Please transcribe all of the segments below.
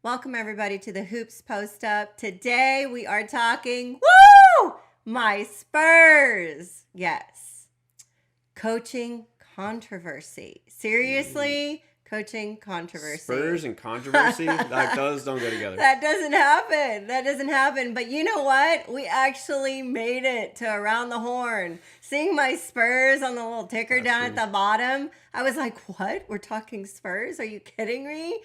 Welcome everybody to the Hoops Post Up. Today we are talking, my Spurs. Yes. Coaching controversy. Seriously, coaching controversy. Spurs and controversy? Those don't go together. That doesn't happen. But you know what? We actually made it to Around the Horn. Seeing my Spurs on the little ticker down at the bottom, I was like, what? We're talking Spurs? Are you kidding me?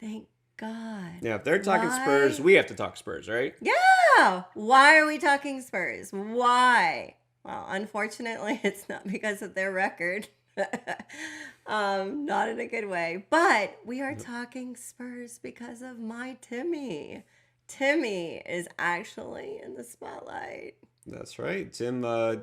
Thank God. Yeah, if they're talking Spurs, we have to talk Spurs, right? Yeah. Why are we talking Spurs? Why? Well, unfortunately, it's not because of their record. Not in a good way. But we are talking Spurs because of my Timmy. Timmy is actually in the spotlight. That's right. Tim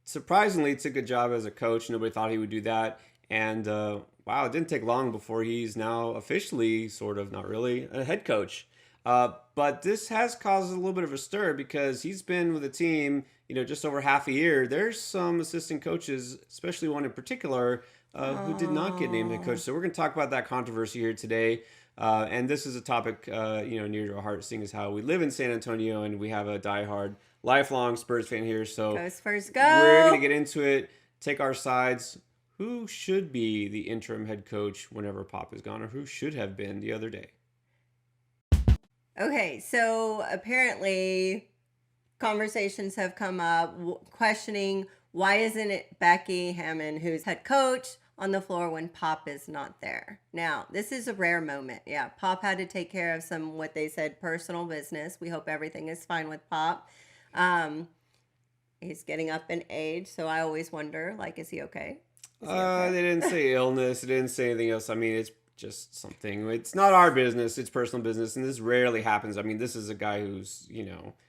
surprisingly took a job as a coach. Nobody thought he would do that. And wow, it didn't take long before he's now officially, sort of, not really, a head coach. But this has caused a little bit of a stir because he's been with the team, just over half a year. There's some assistant coaches, especially one in particular, who did not get named head coach. So we're going to talk about that controversy here today. And this is a topic, near to our heart, seeing as how we live in San Antonio and we have a diehard, lifelong Spurs fan here. So go Spurs, go! We're going to get into it, take our sides. Who should be the interim head coach whenever Pop is gone, or who should have been the other day? Okay, so apparently conversations have come up questioning why isn't it Becky Hammon who's head coach on the floor when Pop is not there. Now, this is a rare moment. Yeah, Pop had to take care of some, what they said, personal business. We hope everything is fine with Pop. He's getting up in age, so I always wonder, is he okay? They didn't say illness. They didn't say anything else. I mean, it's just something. It's not our business. It's personal business, and this rarely happens. I mean, this is a guy who's,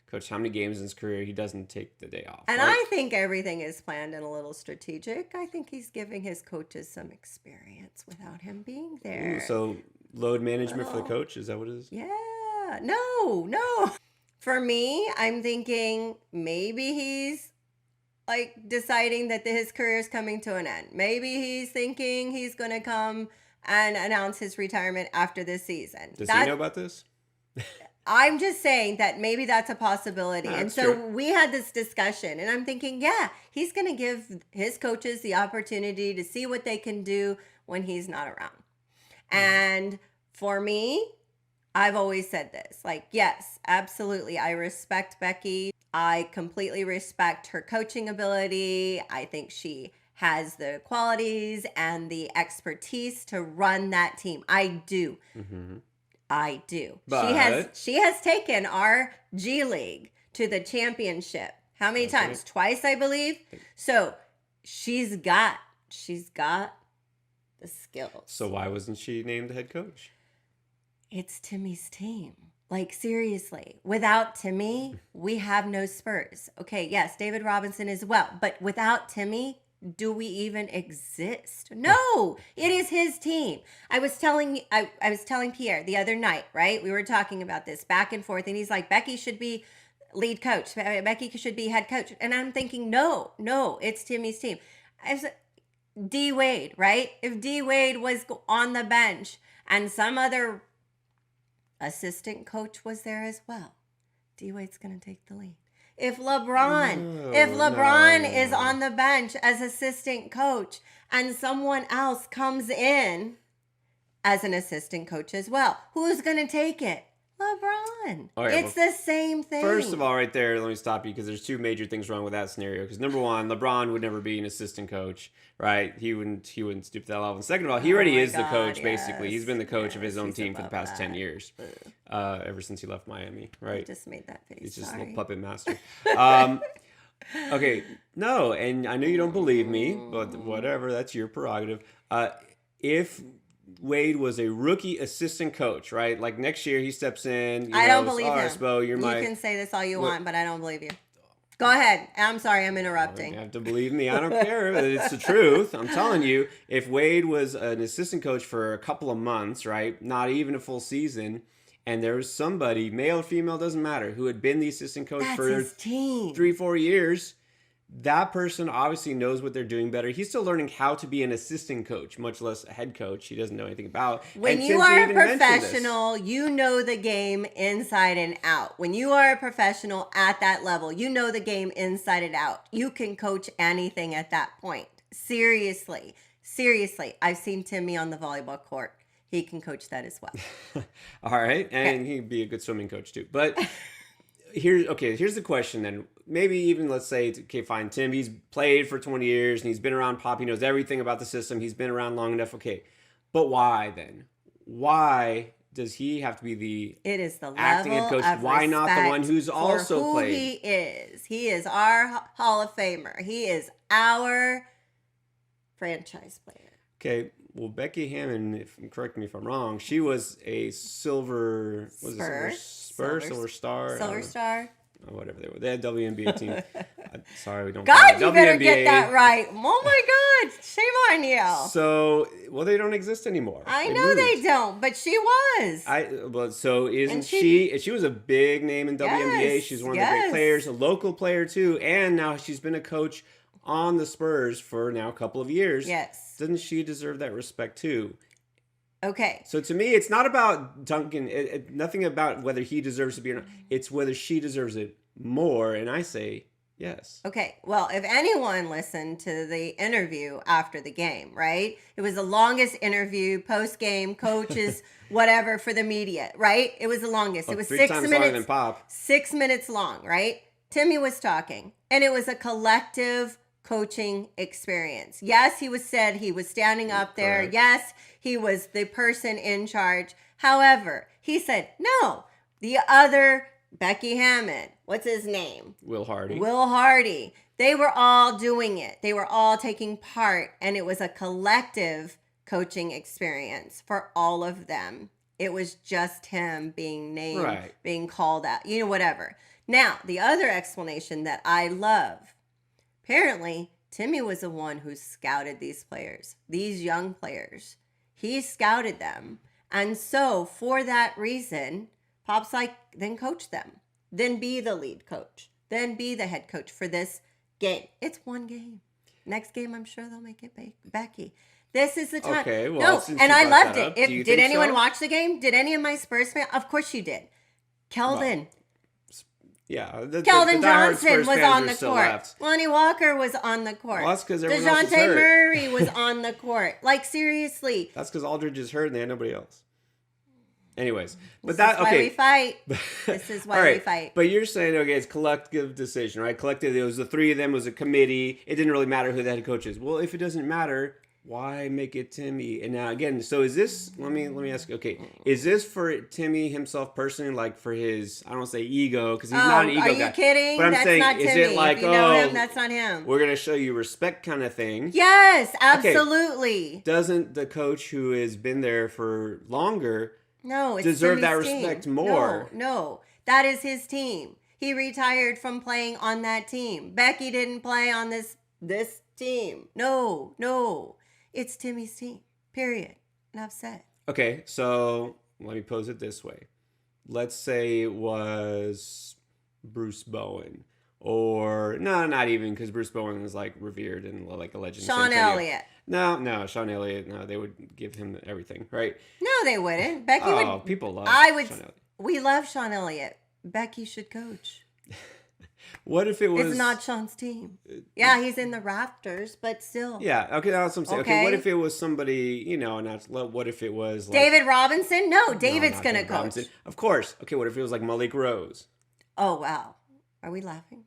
coached how many games in his career. He doesn't take the day off. And I think everything is planned and a little strategic. I think he's giving his coaches some experience without him being there. Ooh, so load management for the coach, is that what it is? Yeah. No. For me, I'm thinking maybe he's deciding that his career is coming to an end. Maybe he's thinking he's going to come and announce his retirement after this season. Does he know about this? I'm just saying that maybe that's a possibility. And so we had this discussion and I'm thinking, yeah, he's going to give his coaches the opportunity to see what they can do when he's not around. And for me, I've always said this, yes, absolutely. I respect Becky. I completely respect her coaching ability. I think she has the qualities and the expertise to run that team. I do. Mm-hmm. I do. But she has taken our G League to the championship. How many times? Right. Twice, I believe. So she's got the skills. So why wasn't she named the head coach? It's Timmy's team. Seriously, without Timmy, we have no Spurs. Okay, yes, David Robinson as well. But without Timmy, do we even exist? No, it is his team. I was telling Pierre the other night, right? We were talking about this back and forth, and he's like, Becky should be lead coach. Becky should be head coach. And I'm thinking, no, it's Timmy's team. D Wade, right? If D Wade was on the bench and some other assistant coach was there as well, D Wade's going to take the lead. If LeBron is on the bench as assistant coach and someone else comes in as an assistant coach as well, who's going to take it? LeBron. Okay, it's the same thing. First of all, right there, let me stop you because there's two major things wrong with that scenario. Because number one, LeBron would never be an assistant coach, right? He wouldn't stoop to that level. And second of all, he already is the coach, basically. He's been the coach of his own team for the past 10 years, ever since he left Miami, right? I just made that face. He's just a little puppet master. Okay, no, and I know you don't believe me, but whatever, that's your prerogative. If Wade was a rookie assistant coach, right? Next year he steps in. I don't believe him. Spo, you can say this all you want, but I don't believe you. Go ahead. I'm sorry, I'm interrupting. You have to believe me. I don't care. It's the truth. I'm telling you, if Wade was an assistant coach for a couple of months, right? Not even a full season, and there was somebody, male or female, doesn't matter, who had been the assistant coach for 3-4 years, that person obviously knows what they're doing better. He's still learning how to be an assistant coach, much less a head coach. He doesn't know anything about. When And you Cynthia are a even mentioned this. professional, you know the game inside and out. When you are a professional at that level, you know the game inside and out. You can coach anything at that point. Seriously. Seriously. I've seen Timmy on the volleyball court. He can coach that as well. All right. And he'd be a good swimming coach too. But here's the question then. Maybe even let's say, okay, fine, Tim, he's played for 20 years and he's been around Pop. He knows everything about the system. He's been around long enough. Okay. But why then? Why does he have to be the It is the acting head level coach? of Why not the respect one who's for also who played? he is. He is our Hall of Famer. He is our franchise player. Okay, well, Becky Hammon, correct me if I'm wrong, she was a silver, what is it, silver star? Silver Star. Oh, whatever they were. They had WNBA team. Sorry, we don't. God, you WNBA. better get that right. Oh my God, shame on you. So, well, they don't exist anymore. I know they don't, but she was. So isn't And she was a big name in WNBA. Yes, She's one of the great players, a local player too, and now she's been a coach on the Spurs for now a couple of years. Yes. Doesn't she deserve that respect too? Okay. So to me, it's not about Duncan. Nothing about whether he deserves to be or not. It's whether she deserves it more. And I say yes. Okay. Well, if anyone listened to the interview after the game, right? It was the longest interview post game, coaches, whatever for the media, right? It was the longest. It was 6 times minutes. longer than Pop. 6 minutes long, right? Timmy was talking, and it was a collective coaching experience. Yes, he was standing up there. Correct. Yes, he was the person in charge. However, he said, no, the other Becky Hammon, what's his name? Will Hardy. Will Hardy. They were all doing it. They were all taking part, and it was a collective coaching experience for all of them. It was just him being named, Right. being called out, whatever. Now, the other explanation that I love, apparently, Timmy was the one who scouted these players, these young players. He scouted them. And so, for that reason, Pop's like, then coach them. Then be the lead coach. Then be the head coach for this game. It's one game. Next game, I'm sure they'll make it Becky. This is the time. Okay, well, no, since and you I brought loved that it. up, do you Did think anyone so? watch the game? Did any of my Spurs fans? Of course you did. Keldon. Yeah. Keldon diehard Johnson Spurs was fans on are the still court. left. Lonnie Walker was on the court. Well, that's 'cause everyone else is DeJounte hurt. Murray was on the court. Like, seriously. That's because Aldridge is hurt and they had nobody else. Anyways, but This is why we okay. fight. This is why All right, we fight. But you're saying, okay, it's collective decision, right? Collective, it was the three of them, it was a committee. It didn't really matter who the head coach is. Well, if it doesn't matter, why make it Timmy? And now again, so is this, let me ask you, okay, is this for Timmy himself personally, like for his, I don't want to say ego, because he's not an ego are guy. you kidding? But I'm That's saying, not is Timmy. it like, if you know him, that's not him. we're going to show you respect kind of thing? Yes, absolutely. Doesn't the coach who has been there for longer No, it's deserve that Timmy's team. respect more? No, that is his team. He retired from playing on that team. Becky didn't play on this team. No. It's Timmy's team. Period. Enough said. Okay, so let me pose it this way. Let's say it was Bruce Bowen. Or, no, not even, because Bruce Bowen is like revered and like a legend. in Sean San Antonio. Elliott. No, Sean Elliott, no, they would give him everything, right? No, they wouldn't. Becky Oh, would. people love I would. Sean Elliott. We love Sean Elliott. Becky should coach. What if it was... It's not Sean's team. Yeah, he's in the rafters, but still. Yeah, okay, that's what I'm saying. Okay, Okay. what if it was somebody, what if it was like... David Robinson? No, No, David's not going to David coach. Robinson. Of course. Okay, what if it was like Malik Rose? Oh, wow. Are we laughing?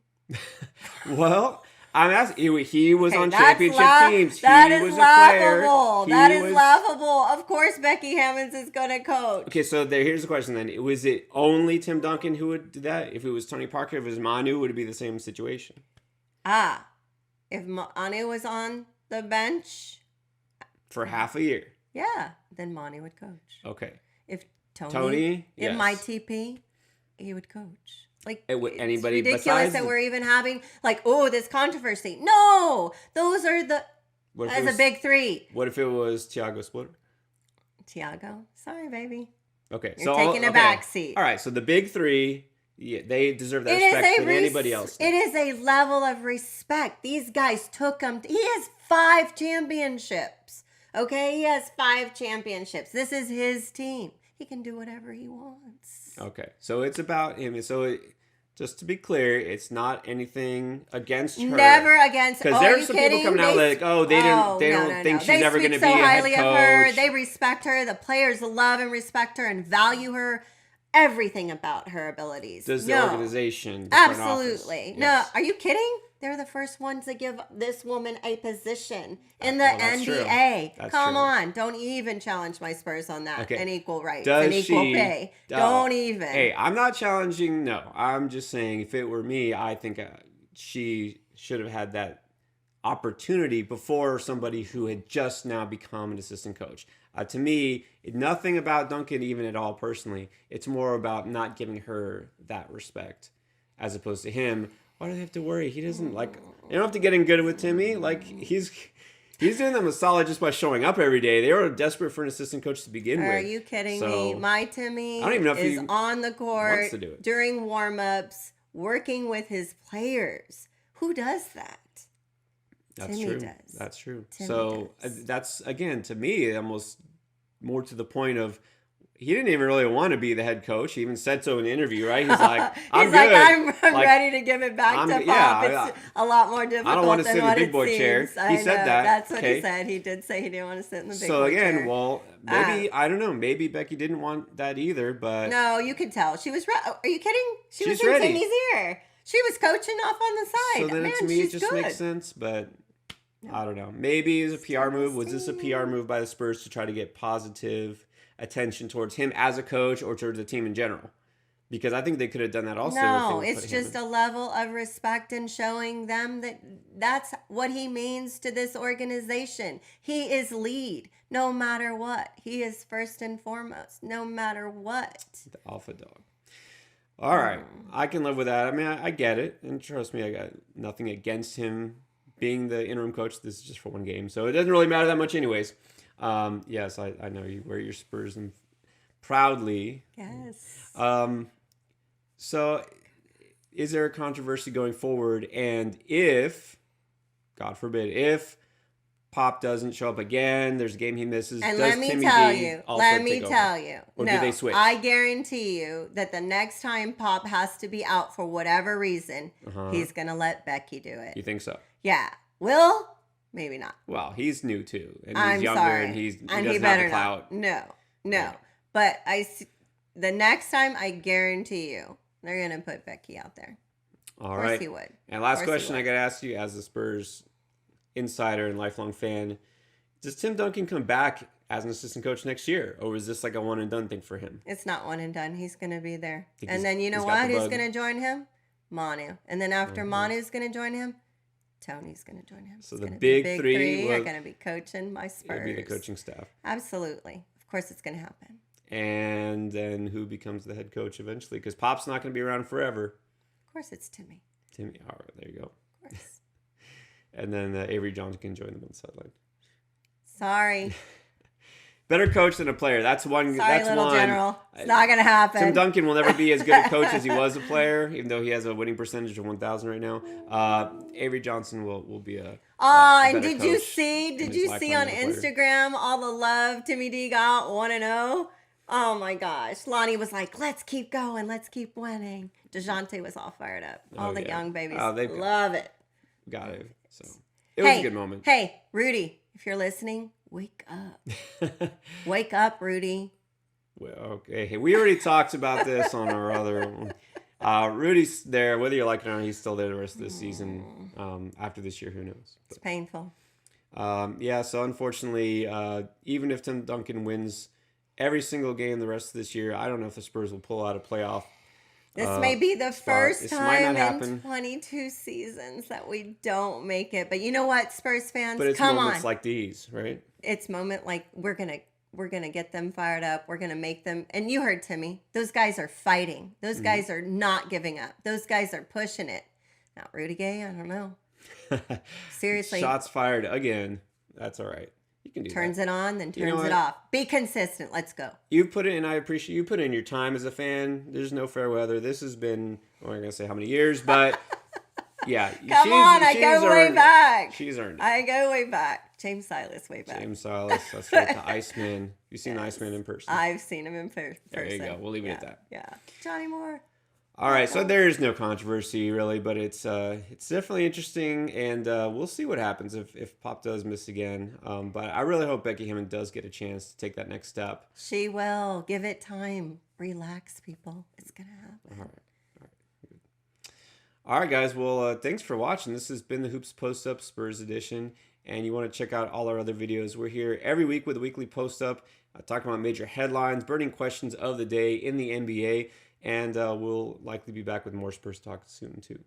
Well, I'm asking. He was Okay, on that's championship teams. That He is was a player. laughable. He That is was- laughable. Of course, Becky Hammons is going to coach. Okay, so here's the question then. Was it only Tim Duncan who would do that? If it was Tony Parker, if it was Manu, would it be the same situation? If Manu was on the bench, For half a year. yeah, then Monty would coach. Okay. If Tony, if yes. my TP, he would coach. Like, Would it's anybody ridiculous besides that we're even having this controversy. No, those are What if it as was- a big three. What if it was Thiago Splitter? Tiago, sorry, baby. Okay, You're taking a back seat. All right, so the big three, Yeah, they deserve that It is respect a than anybody else. it is a level of respect. These guys took him. He has 5 championships. Okay, he has 5 championships. This is his team. He can do whatever he wants. Okay, so it's about him. Just to be clear, it's not anything against her. Never against. Because Oh, are there's you some kidding? people coming out like, oh, they don't think she's ever going to be a head They speak so highly of her. They respect her. The players love and respect her and value her. Everything about her abilities. Does the organization, the front office? Absolutely. Yes. No, are you kidding? They're the first ones to give this woman a position in the that's NBA. true. Come true. on. Don't even challenge my Spurs on that. Okay. And equal rights Does and equal she- pay. Oh, Don't even. Hey, I'm not challenging. No, I'm just saying if it were me, I think she should have had that opportunity before somebody who had just now become an assistant coach. To me, nothing about Duncan even at all personally. It's more about not giving her that respect as opposed to him. Why do they have to worry? He doesn't like. You don't have to get in good with Timmy. Like he's doing them a solid just by showing up every day. They were desperate for an assistant coach to begin with. Are you kidding me? My Timmy I don't even know if is he on the court wants to do it. during warm-ups, working with his players. Who does that? That's Timmy true. does. That's true. Timmy So does. that's again to me almost more to the point of he didn't even really want to be the head coach. He even said so in the interview, right? He's like, I'm good. I'm Like, ready to give it back to Pop. yeah, It's a lot more difficult. I don't want to than sit in the what big it boy chair. seems. He I said know. that. That's what Okay. he said. He did say he didn't want to sit in the big So boy again, chair. well, maybe I don't know. Maybe Becky didn't want that either, but No, you could tell. She was ready. Are you kidding? She was She's in ready. Timmy's ear. She was coaching off on the side. so then Man, to me it she's just good. makes sense. But I don't know. Maybe it was a PR move. Was this a PR move by the Spurs to try to get positive attention towards him as a coach or towards the team in general? Because I think they could have done that also. No, if they it's put him just in. a level of respect and showing them that that's what he means to this organization. He is lead no matter what. He is first and foremost no matter what. The alpha dog. All right. I can live with that. I mean, I get it. And trust me, I got nothing against him being the interim coach. This is just for one game. So it doesn't really matter that much anyways. Yes, I know you wear your Spurs and proudly. Yes. So is there a controversy going forward? And if, God forbid, if Pop doesn't show up again, there's a game he misses, And does let me Timmy tell D you, also let me take over? tell you. Or No, do they switch? I guarantee you that the next time Pop has to be out for whatever reason, he's going to let Becky do it. You think so? Yeah. Will? Maybe not. Well, he's new too. And he's I'm younger sorry. and he he doesn't have better the clout. not. No. Yeah. But the next time, I guarantee you, they're going to put Becky out there. All Of course right. he would. And last Of course he question I would. got to ask you as a Spurs insider and lifelong fan. Does Tim Duncan come back as an assistant coach next year? Or is this like a one and done thing for him? It's not one and done. He's going to be there. Think And then you know he's got what? the Who's bug? going to join him? Manu. And then after Mhm. Manu's going to join him, Tony's going to join him. So It's the gonna be big three are will- going to be coaching my Spurs. It'll be the coaching staff. Absolutely. Of course it's going to happen. And then who becomes the head coach eventually? Because Pop's not going to be around forever. Of course it's Timmy. Timmy, all right, there you go. Of course. And then Avery Johnson can join them on the sideline. Sorry. Better coach than a player. That's one. Sorry, that's little one. general. It's not going to happen. Tim Duncan will never be as good a coach as he was a player, even though he has a winning percentage of 1,000 right now. Avery Johnson will be a. Oh, a and better did you coach see? in Did his you lifetime see on as a player. Instagram all the love Timmy D got 1-0? Oh my gosh! Lonnie was like, "Let's keep going. Let's keep winning." Dejounte was all fired up. All Oh, the yeah. young babies Oh, they've got- love it. Got it. So it was Hey, a good moment. Hey, Rudy, if you're listening, wake up. Wake up, Rudy. Well, okay. Hey, we already talked about this on our other one. Rudy's there, whether you like it or not. He's still there the rest of the season. After this year, who knows? It's painful. Yeah, so unfortunately, even if Tim Duncan wins every single game the rest of this year, I don't know if the Spurs will pull out a playoff. This may be the first This might not time in happen. 22 seasons that we don't make it. But you know what, Spurs fans? But it's Come moments on. like these, right? It's moment like we're gonna get them fired up. We're gonna make them. And you heard Timmy. Those guys are fighting. Those guys are not giving up. Those guys are pushing it. Now Rudy Gay, I don't know. Seriously. Shots fired again. That's all right. You can do Turns that. it on, then You know turns it what? off. Be consistent. Let's go. You put it in. I appreciate you put in your time as a fan. There's no fair weather. This has been. I'm not gonna say how many years, but yeah, Come on, I go way earned back. it. She's earned it. I go way back. James Silas, way back. James Silas. That's right. The Iceman. You've seen the Iceman in person. I've seen him in person. There you go. We'll leave it yeah, at that. Yeah. Johnny Moore. All right, so there is no controversy really, but it's definitely interesting, and we'll see what happens if Pop does miss again. But I really hope Becky Hammon does get a chance to take that next step. She will. Give it time. Relax, people. It's gonna happen. All right. All right, guys. Well, thanks for watching. This has been the Hoops Post Up Spurs edition, and you want to check out all our other videos. We're here every week with a weekly post up, talking about major headlines, burning questions of the day in the NBA. And we'll likely be back with more Spurs talk soon, too.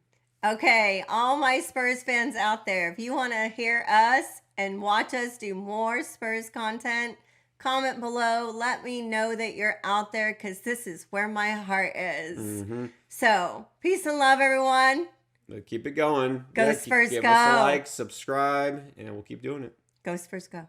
Okay, all my Spurs fans out there, if you want to hear us and watch us do more Spurs content, comment below. Let me know that you're out there because this is where my heart is. Mm-hmm. So, peace and love, everyone. But keep it going. Go Spurs, give go. us a like, subscribe, and we'll keep doing it. Go Spurs, go.